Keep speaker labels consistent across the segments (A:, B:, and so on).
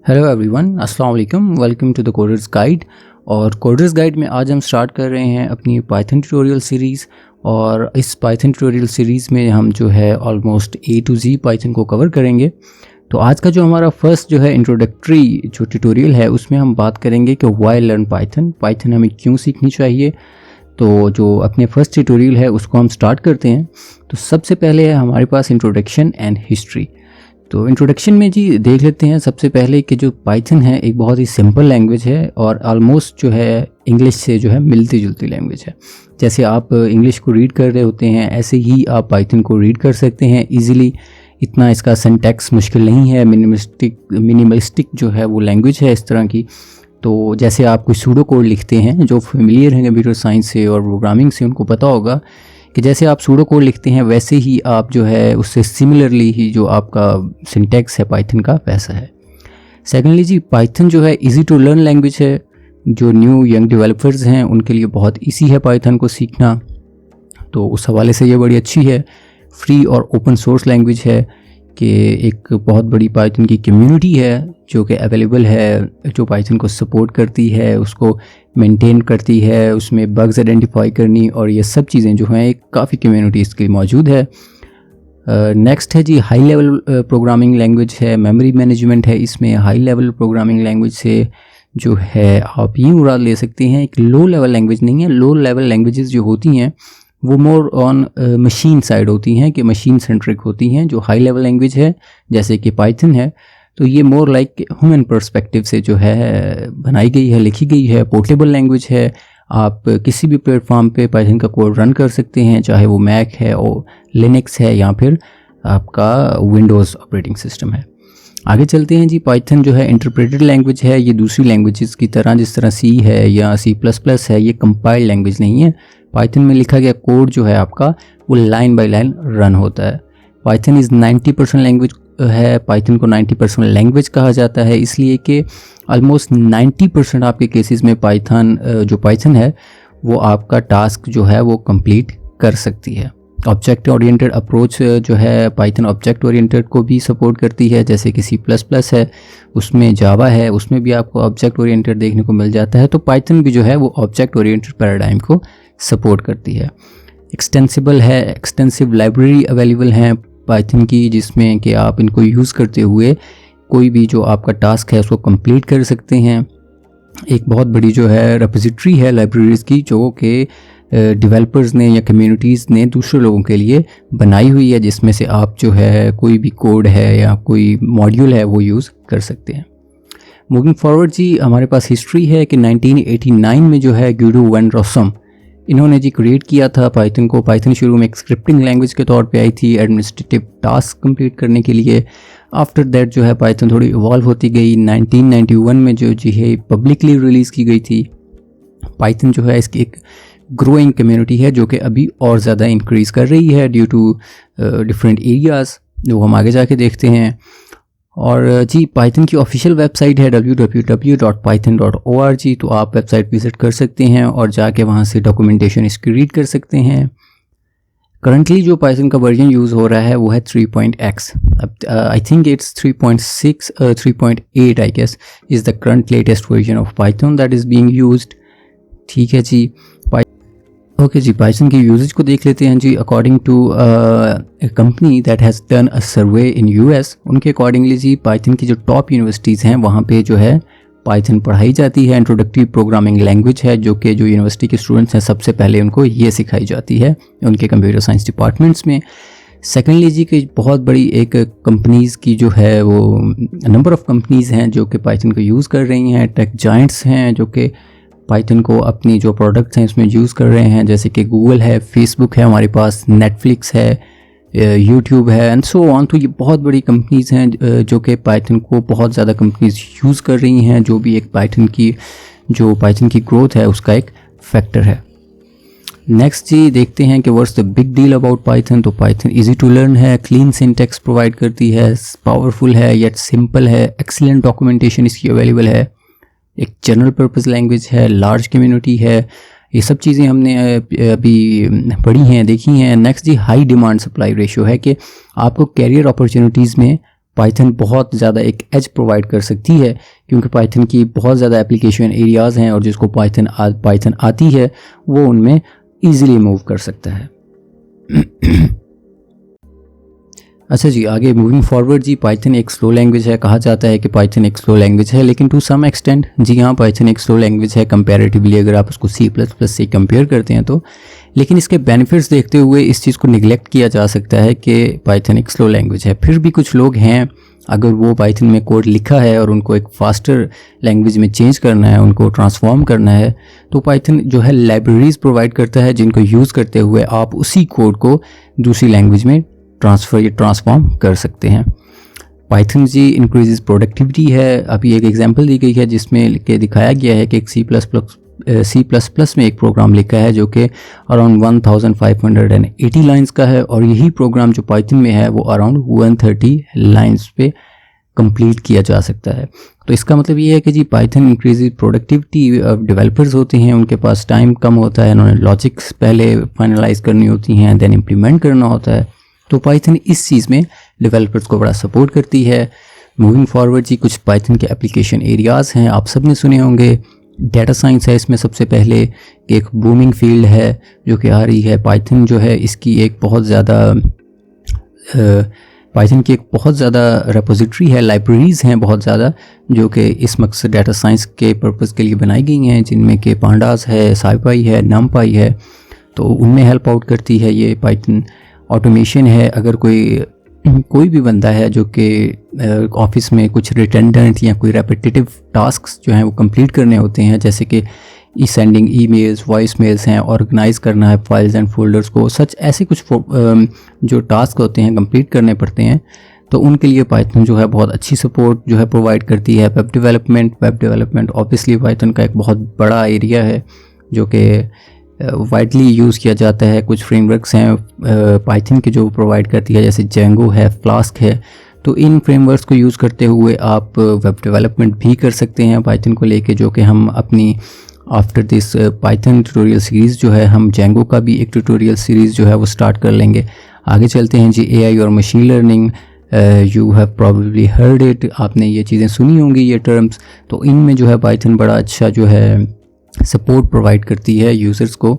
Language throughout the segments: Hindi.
A: हेलो एवरीवन, अस्सलाम वालेकुम। Welcome to the coders guide. और कोडर्स गाइड में आज हम स्टार्ट कर रहे हैं अपनी पाइथन ट्यूटोरियल सीरीज़। और इस पाइथन ट्यूटोरियल सीरीज़ में हम जो है almost A to Z Python को कवर करेंगे। तो आज का जो हमारा फर्स्ट जो है इंट्रोडक्टरी जो ट्यूटोरियल है उसमें हम बात करेंगे कि व्हाई लर्न पाइथन, पाइथन हमें क्यों सीखनी चाहिए। तो जो अपने फर्स्ट ट्यूटोरियल है उसको हम स्टार्ट करते हैं। तो सबसे पहले है हमारे पास इंट्रोडक्शन एंड हिस्ट्री। तो इंट्रोडक्शन में जी देख लेते हैं सबसे पहले कि जो पाइथन है एक बहुत ही सिंपल लैंग्वेज है और ऑलमोस्ट जो है इंग्लिश से जो है मिलती जुलती लैंग्वेज है। जैसे आप इंग्लिश को रीड कर रहे होते हैं ऐसे ही आप पाइथन को रीड कर सकते हैं इजीली। इतना इसका सिंटैक्स मुश्किल नहीं है। मिनिमलिस्टिक जो है वो लैंग्वेज है इस तरह की। तो जैसे आप कोई सूडो कोड लिखते हैं, जो फेमिलियर हैं कंप्यूटर साइंस से और प्रोग्रामिंग से उनको पता होगा कि जैसे आप सूडो कोड लिखते हैं वैसे ही आप जो है उससे सिमिलरली ही जो आपका सिंटैक्स है पाइथन का वैसा है। सेकेंडली जी पाइथन जो है इजी टू लर्न लैंग्वेज है। जो न्यू यंग डेवलपर्स हैं उनके लिए बहुत इजी है पाइथन को सीखना। तो उस हवाले से ये बड़ी अच्छी है। फ्री और ओपन सोर्स लैंग्वेज है कि एक बहुत बड़ी पाइथन की कम्युनिटी है जो कि अवेलेबल है, जो पाइथन को सपोर्ट करती है, उसको मेंटेन करती है, उसमें बग्स आइडेंटिफाई करनी और ये सब चीज़ें जो हैं एक काफ़ी कम्युनिटी इसकी मौजूद है। नेक्स्ट है जी हाई लेवल प्रोग्रामिंग लैंग्वेज है। मेमोरी मैनेजमेंट है इसमें। हाई लेवल प्रोग्रामिंग लैंग्वेज से जो है आप ये मुराद ले सकते हैं, एक लो लेवल लैंग्वेज नहीं है। लो लेवल लैंग्वेजेस जो होती हैं वो मोर ऑन मशीन साइड होती हैं कि मशीन सेंट्रिक होती हैं। जो हाई लेवल लैंग्वेज है जैसे कि पाइथन है तो ये मोर लाइक ह्यूमन पर्सपेक्टिव से जो है बनाई गई है, लिखी गई है। पोर्टेबल लैंग्वेज है। आप किसी भी प्लेटफॉर्म पे पाइथन का कोड रन कर सकते हैं, चाहे वो मैक है और लिनक्स है या फिर आपका विंडोज़ ऑपरेटिंग सिस्टम है। आगे चलते हैं जी। पाइथन जो है इंटरप्रेटेड लैंग्वेज है। ये दूसरी लैंग्वेजेस की तरह जिस तरह C है या C++ है, ये कंपाइल्ड लैंग्वेज नहीं है। पाइथन में लिखा गया कोड जो है आपका वो लाइन बाय लाइन रन होता है। पाइथन इज़ 90% लैंग्वेज है। पाइथन को 90% लैंग्वेज कहा जाता है इसलिए कि ऑलमोस्ट 90% आपके केसेस में पाइथन है वो आपका टास्क जो है वो कंप्लीट कर सकती है। ऑब्जेक्ट ओरिएंटेड अप्रोच जो है पाइथन ऑब्जेक्ट ओरिएंटेड को भी सपोर्ट करती है, जैसे कि C++ है, उसमें जावा है, उसमें भी आपको ऑब्जेक्ट ओरिएंटेड देखने को मिल जाता है। तो पाइथन भी जो है वो ऑब्जेक्ट ओरिएंटेड पैराडाइम को सपोर्ट करती है। एक्सटेंसिबल है। एक्सटेंसिव लाइब्रेरी अवेलेबल हैं पाइथन की जिसमें कि आप इनको यूज़ करते हुए कोई भी जो आपका टास्क है उसको कंप्लीट कर सकते हैं। एक बहुत बड़ी जो है रेपोजिटरी है लाइब्रेरीज़ की जो कि डेवलपर्स ने या कम्युनिटीज़ ने दूसरे लोगों के लिए बनाई हुई है, जिसमें से आप जो है कोई भी कोड है या कोई मॉड्यूल है वो यूज़ कर सकते हैं। मूविंग फॉरवर्ड जी हमारे पास हिस्ट्री है कि 1989 में जो है गुइडो वैन रॉसम इन्होंने जी क्रिएट किया था पाइथन को। पाइथन शुरू में एक स्क्रिप्टिंग लैंग्वेज के तौर पे आई थी एडमिनिस्ट्रेटिव टास्क कंप्लीट करने के लिए। आफ्टर दैट जो है पाइथन थोड़ी इवॉल्व होती गई। 1991 में जो जी है पब्लिकली रिलीज़ की गई थी। पाइथन जो है इसकी एक ग्रोइंग कम्युनिटी है जो कि अभी और ज़्यादा इंक्रीज़ कर रही है ड्यू टू डिफरेंट एरियाज़ जो हम आगे जाके देखते हैं। और जी पाइथन की ऑफिशियल वेबसाइट है www.python.org। तो आप वेबसाइट विज़िट कर सकते हैं और जाके वहाँ से डॉक्यूमेंटेशन इसकी रीड कर सकते हैं। करंटली जो पाइथन का वर्जन यूज़ हो रहा है वो है 3.x। अब I think it's 3.6 3.8 I guess is the current latest version of Python that is being used. ठीक है जी। ओके जी, पाइथन की यूजेज को देख लेते हैं जी। According to company that has done a survey इन US, उनके अकॉर्डिंगली जी पाइथन की जो टॉप यूनिवर्सिटीज़ हैं वहाँ पे जो है पाइथन पढ़ाई जाती है। इंट्रोडक्टरी प्रोग्रामिंग लैंग्वेज है जो कि जो यूनिवर्सिटी के स्टूडेंट्स हैं सबसे पहले उनको ये सिखाई जाती है उनके कंप्यूटर साइंस डिपार्टमेंट्स में। सेकेंडली जी कि बहुत बड़ी एक कंपनीज़ की जो है वो नंबर ऑफ़ कंपनीज़ हैं जो कि पाइथन को यूज़ कर रही हैं। टेक जायंट्स हैं जो कि पाइथन को अपनी जो प्रोडक्ट्स हैं उसमें यूज़ कर रहे हैं, जैसे कि गूगल है, फेसबुक है, हमारे पास नेटफ्लिक्स है, यूट्यूब है एंड सो ऑन। तो ये बहुत बड़ी कंपनीज़ हैं जो कि पाइथन को बहुत ज़्यादा कंपनीज़ यूज़ कर रही हैं, जो भी एक पाइथन की ग्रोथ है उसका एक फैक्टर है। नेक्स्ट जी देखते हैं कि what's the big deal about Python. तो पाइथन इजी टू लर्न है, क्लीन सिंटैक्स प्रोवाइड करती है, पावरफुल है येट सिंपल है, एक्सीलेंट डॉक्यूमेंटेशन इसकी अवेलेबल है, एक जनरल पर्पस लैंग्वेज है, लार्ज कम्युनिटी है। ये सब चीज़ें हमने अभी पढ़ी हैं, देखी हैं। नेक्स्ट जी हाई डिमांड सप्लाई रेशियो है कि आपको कैरियर अपॉर्चुनिटीज़ में पाइथन बहुत ज़्यादा एक एज प्रोवाइड कर सकती है, क्योंकि पाइथन की बहुत ज़्यादा एप्लीकेशन एरियाज़ हैं और जिसको पाइथन आती है वो उनमें ईज़िली मूव कर सकता है। अच्छा जी, आगे मूविंग फॉरवर्ड जी, पाइथन एक स्लो लैंग्वेज है। कहा जाता है कि पाइथन एक स्लो लैंग्वेज है, लेकिन टू सम एक्सटेंट जी हाँ, पाइथन एक स्लो लैंग्वेज है कंपैरेटिवली, अगर आप उसको C++ से कंपेयर करते हैं तो। लेकिन इसके बेनिफिट्स देखते हुए इस चीज़ को निगलेक्ट किया जा सकता है कि पाइथन एक स्लो लैंग्वेज है। फिर भी कुछ लोग हैं, अगर वो पाइथन में कोड लिखा है और उनको एक फास्टर लैंग्वेज में चेंज करना है, उनको ट्रांसफॉर्म करना है, तो पाइथन जो है लाइब्रेरीज प्रोवाइड करता है जिनको यूज़ करते हुए आप उसी कोड को दूसरी लैंग्वेज में ट्रांसफॉर्म कर सकते हैं। पाइथन जी इंक्रीजेस प्रोडक्टिविटी है। अभी एक एग्जांपल दी गई है जिसमें के दिखाया गया है कि एक C++ में एक प्रोग्राम लिखा है जो कि अराउंड 1580 लाइंस का है, और यही प्रोग्राम जो पाइथन में है वो अराउंड 130 लाइंस पे कंप्लीट किया जा सकता है। तो इसका मतलब ये है कि जी पाइथन इंक्रीजेस प्रोडक्टिविटी। डेवलपर्स होते हैं, उनके पास टाइम कम होता है, उन्होंने लॉजिक्स पहले फाइनलाइज करनी होती हैं, देन इम्प्लीमेंट करना होता है। तो पाइथन इस चीज़ में डेवलपर्स को बड़ा सपोर्ट करती है। मूविंग फॉरवर्ड जी, कुछ पाइथन के एप्लीकेशन एरियाज़ हैं, आप सब ने सुने होंगे। डेटा साइंस है इसमें सबसे पहले, एक बूमिंग फील्ड है जो कि आ रही है। पाइथन जो है इसकी एक बहुत ज़्यादा पाइथन की एक बहुत ज़्यादा रेपोजिटरी है, लाइब्रेरीज़ हैं बहुत ज़्यादा, जो कि इस मकसद डेटा साइंस के पर्पज़ के लिए बनाई गई हैं, जिनमें कि पांडास है, साइपाई है, नमपाई है, तो उनमें हेल्प आउट करती है ये पाइथन। ऑटोमेशन है, अगर कोई भी बंदा है जो कि ऑफिस में कुछ रिटेंडेंट या कोई रेपिटेटिव टास्क्स जो हैं वो कंप्लीट करने होते हैं, जैसे कि सेंडिंग ईमेल्स, वॉइस मेल्स हैं, ऑर्गेनाइज करना है फाइल्स एंड फोल्डर्स को, सच ऐसे कुछ जो टास्क होते हैं कंप्लीट करने पड़ते हैं, तो उनके लिए पाइथन जो है बहुत अच्छी सपोर्ट जो है प्रोवाइड करती है। वेब डेवलपमेंट ऑब्वियसली पाइथन का एक बहुत बड़ा एरिया है जो कि वाइडली यूज़ किया जाता है। कुछ फ्रेमवर्क्स हैं पाइथन के जो प्रोवाइड करती है, जैसे जेंगो है, फ्लास्क है, तो इन फ्रेमवर्क्स को यूज़ करते हुए आप वेब डेवलपमेंट भी कर सकते हैं पाइथन को लेके, जो कि हम अपनी after this Python tutorial series जो है, हम जेंगो का भी एक ट्यूटोरियल सीरीज़ जो है वो स्टार्ट कर लेंगे। आगे चलते हैं जी, AI और machine learning. You have probably heard it, आपने ये चीज़ें सुनी होंगी ये टर्म्स। तो इनमें जो है पाइथन बड़ा अच्छा जो है सपोर्ट प्रोवाइड करती है यूज़र्स को,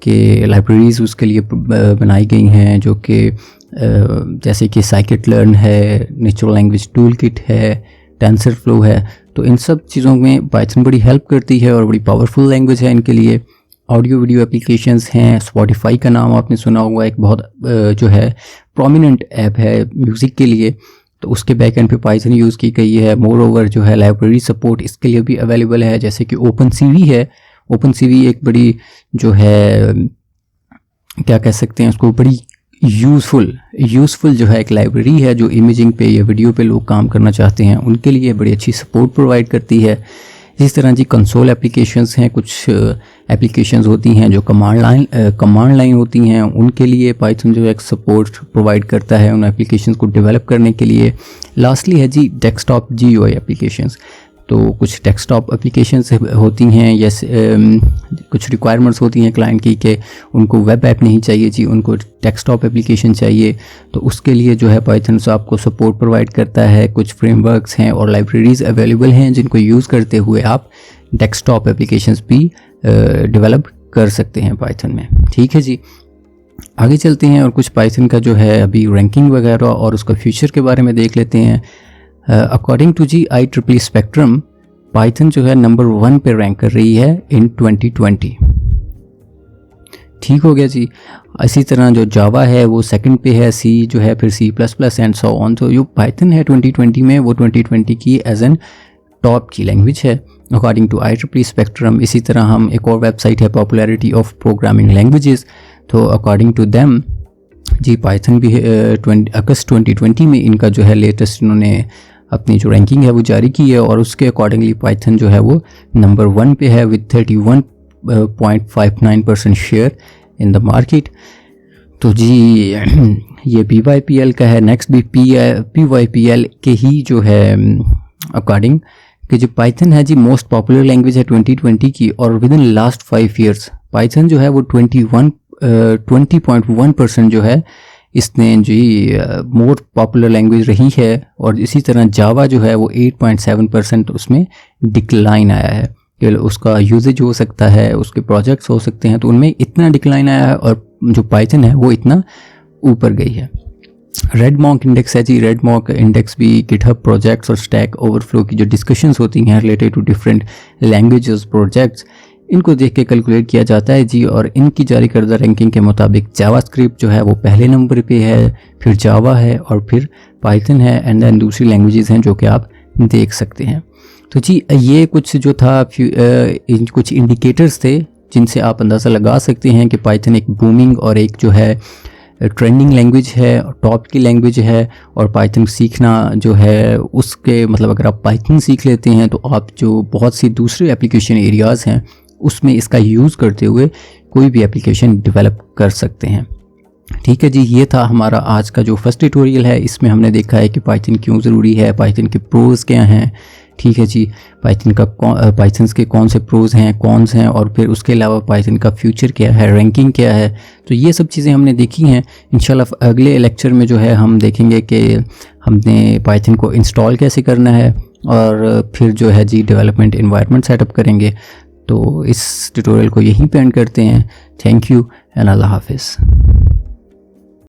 A: कि लाइब्रेरीज़ उसके लिए बनाई गई हैं, जो कि जैसे कि साइकिट लर्न है, नेचुरल लैंग्वेज टूल किट है, टेंसरफ्लो है। तो इन सब चीज़ों में पाइथन बड़ी हेल्प करती है और बड़ी पावरफुल लैंग्वेज है इनके लिए। ऑडियो वीडियो एप्लीकेशंस हैं, स्पॉटिफाई का नाम आपने सुना होगा, एक बहुत जो है प्रोमिनेंट ऐप है म्यूज़िक के लिए, तो उसके बैक एंड पे पाइथन यूज़ की गई है। मोर ओवर जो है लाइब्रेरी सपोर्ट इसके लिए भी अवेलेबल है, जैसे कि OpenCV है। OpenCV एक बड़ी जो है क्या कह सकते हैं उसको, बड़ी यूज़फुल जो है एक लाइब्रेरी है, जो इमेजिंग पे या वीडियो पे लोग काम करना चाहते हैं उनके लिए बड़ी अच्छी सपोर्ट प्रोवाइड करती है। इस तरह जी कंसोल एप्लीकेशंस हैं, कुछ एप्लीकेशंस होती हैं जो कमांड लाइन होती हैं, उनके लिए पाइथन जो एक सपोर्ट प्रोवाइड करता है उन एप्लीकेशंस को डेवलप करने के लिए। लास्टली है जी डेस्कटॉप GUI एप्लीकेशंस। तो कुछ डेस्कटॉप एप्लीकेशंस होती हैं, या कुछ रिक्वायरमेंट्स होती हैं क्लाइंट की कि उनको वेब ऐप नहीं चाहिए जी, उनको डेस्कटॉप एप्लीकेशन चाहिए, तो उसके लिए जो है पाइथन से आपको सपोर्ट प्रोवाइड करता है। कुछ फ्रेमवर्क्स हैं और लाइब्रेरीज़ अवेलेबल हैं जिनको यूज़ करते हुए आप डेस्कटॉप एप्लीकेशंस भी डेवलप कर सकते हैं पाइथन में। ठीक है जी, आगे चलते हैं और कुछ पाइथन का जो है अभी रैंकिंग वगैरह और उसका फ्यूचर के बारे में देख लेते हैं। According to the IEEE spectrum, python जो है नंबर 1 पे रैंक कर रही है इन 2020। ठीक हो गया जी। इसी तरह जो जावा है वो सेकंड पे है, C जो है फिर C++ एंड सो ऑन। तो जो पाइथन है 2020 में वो 2020 की एज एन टॉप की लैंग्वेज है अकॉर्डिंग टू IEEE स्पेक्ट्रम। इसी तरह हम एक और वेबसाइट है पॉपुलैरिटी ऑफ प्रोग्रामिंग लैंग्वेजेस, तो अकॉर्डिंग टू देम जी पाइथन भी अगस्त 2020 में इनका जो है लेटेस्ट इन्होंने अपनी जो रैंकिंग है वो जारी की है, और उसके अकॉर्डिंगली पाइथन जो है वो नंबर 1 पे है with 31.59% share in the market. तो जी ये PYPL का है। नेक्स्ट भी PYPL के ही जो है अकॉर्डिंग कि जो पाइथन है जी मोस्ट पॉपुलर लैंग्वेज है 2020 की, और with in last 5 years Python जो है वो 20.1% जो है इसने जी मोर पॉपुलर लैंग्वेज रही है। और इसी तरह जावा जो है वो 8.7% उसमें डिक्लाइन आया है। केवल उसका यूजेज हो सकता है, उसके प्रोजेक्ट्स हो सकते हैं, तो उनमें इतना डिक्लाइन आया है और जो पाइथन है वो इतना ऊपर गई है। रेडमॉन्क इंडेक्स है जी, रेडमॉन्क इंडेक्स भी गिटहब प्रोजेक्ट्स और स्टैक ओवरफ्लो की जो डिस्कशंस होती हैं related to different languages projects, इनको देख के कैलकुलेट किया जाता है जी। और इनकी जारी करदा रैंकिंग के मुताबिक जावास्क्रिप्ट जो है वो पहले नंबर पे है, फिर जावा है और फिर पाइथन है, एंड देन दूसरी लैंग्वेजेस हैं जो कि आप देख सकते हैं। तो जी ये कुछ जो था कुछ इंडिकेटर्स थे जिनसे आप अंदाज़ा लगा सकते हैं कि पाइथन एक बूमिंग और एक जो है ट्रेंडिंग लैंग्वेज है, टॉप की लैंग्वेज है। और पाइथन सीखना जो है उसके मतलब अगर आप पाइथन सीख लेते हैं तो आप जो बहुत सी दूसरे एप्लीकेशन एरियाज़ हैं उसमें इसका यूज़ करते हुए कोई भी एप्लीकेशन डेवलप कर सकते हैं। ठीक है जी, ये था हमारा आज का जो फर्स्ट ट्यूटोरियल है। इसमें हमने देखा है कि पाइथन क्यों ज़रूरी है, पाइथन के प्रोज क्या हैं। ठीक है जी, पाइथन्स के कौन से प्रोज हैं, कॉन्स हैं, और फिर उसके अलावा पाइथन का फ्यूचर क्या है, रैंकिंग क्या है। तो ये सब चीज़ें हमने देखी हैं। इंशाल्लाह अगले लेक्चर में जो है हम देखेंगे कि हमने पाइथन को इंस्टॉल कैसे करना है और फिर जो है जी डेवलपमेंट एनवायरनमेंट सेटअप करेंगे। तो इस ट्यूटोरियल को यहीं पे एंड करते हैं। थैंक यू एंड अल्लाह हाफिज़।